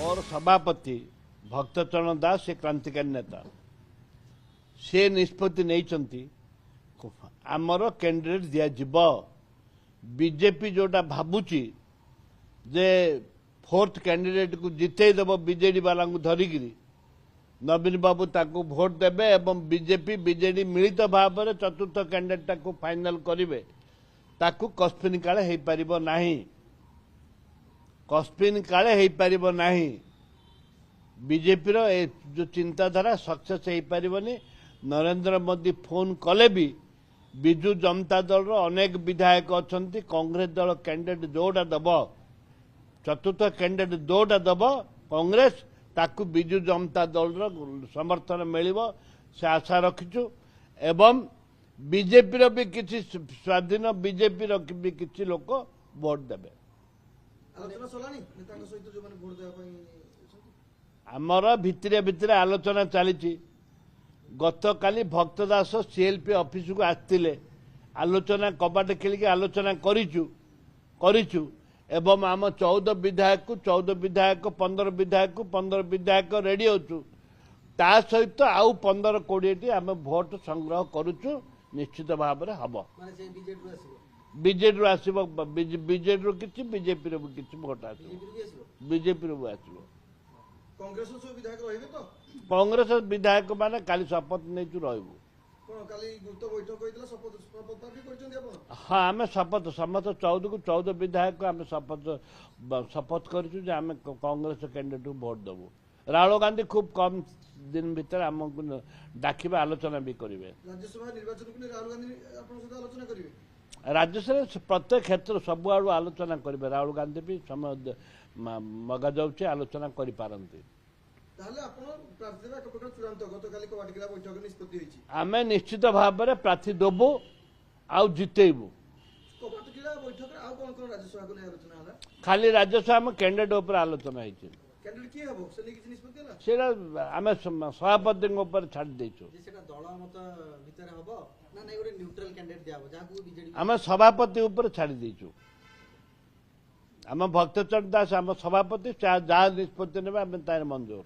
मोर सभापति भक्तचरण दास से क्रांतिकारी नेता से निष्पत्ति नहीं आमर कैंडिडेट दिज्व बीजेपी जोटा भावुची जे फोर्थ कैंडिडेट को जितेदेव बीजेडी वाला धरिकी नवीन बाबू ताकू भोट देबे एवं बीजेपी बीजेडी मिलित भाव में चतुर्थ कैंडिडेट को फाइनल करेंगे ताकू कस्पिन काले हो पारिबो नाही कस्पिन काले हो पारिबो नाही बीजेपी रो जो चिंताधारा सक्सेस हो पारिबोनी नरेंद्र मोदी फोन कले भी बिजु जनता दल रो अनेक विधायक अच्छा कांग्रेस दल कैंडिडेट जोटा दब चतुर्थ कैंडिडेट जोटा दब कांग्रेस ताकू बिजु जनता दल रो समर्थन मिलिबो से आशा रखिचु एवं बीजेपी रो भी किसी स्वाधीन बीजेपी रो भी किसी लोक वोट देबे आलोचना सलानी नेताଙ୍କ ସହିତ जो माने वोट देबा पई आमर भितरे भितरे आलोचना चली गत काली भक्तदास सीएलपी ऑफिस को आसते आलोचना कबाट खेलिक आलोचना करिचु एवं आम 14 विधायक को 14 विधायक 15 विधायक को 15 विधायक रेडी होचु ता सहित आउ 15-20 आम भोट संग्रह करुचु निश्चित भाव में हम माने जे बीजेडी रो आसीबो बीजेडी आसब बीजेडी रो किछि बीजेपी रो किछि भोट आसब बीजेपी रो आसब कांग्रेस जो विधायक रहिबे तो कांग्रेस विधायक माने काली शपथ नहीं रहबू कोन काली गुप्त बैठक होइतला शपथ भी करछन आपण हाँ आम शपथ समस्त 14 को 14 विधायक को आम शपथ करूँ आम कांग्रेस कैंडिडेट को भोट देवु राहुल गांधी खूब कम दिन भीतर आमको डाकिबे आलोचना भी करेंगे राज्यसभा निर्वाचन को राहुल गांधी आपण सहित आलोचना करिवे राज्यसभा प्रत्येक क्षेत्र सब आड़ आलोचना करेंगे राहुल गांधी भी समय मगा जाऊे आलोचना करि पारंती आम निश्चित भाव में प्रार्थी देबू आउ जितेबू खाली राज्यसभा में कैंडिडेट उपर आलोचना होती आम सभापति छाड़ देचु आम सभापति उपर छाड़ देचु आम भक्तचरण दास आम सभापति जहाँ निष्पत्ति ने मंजूर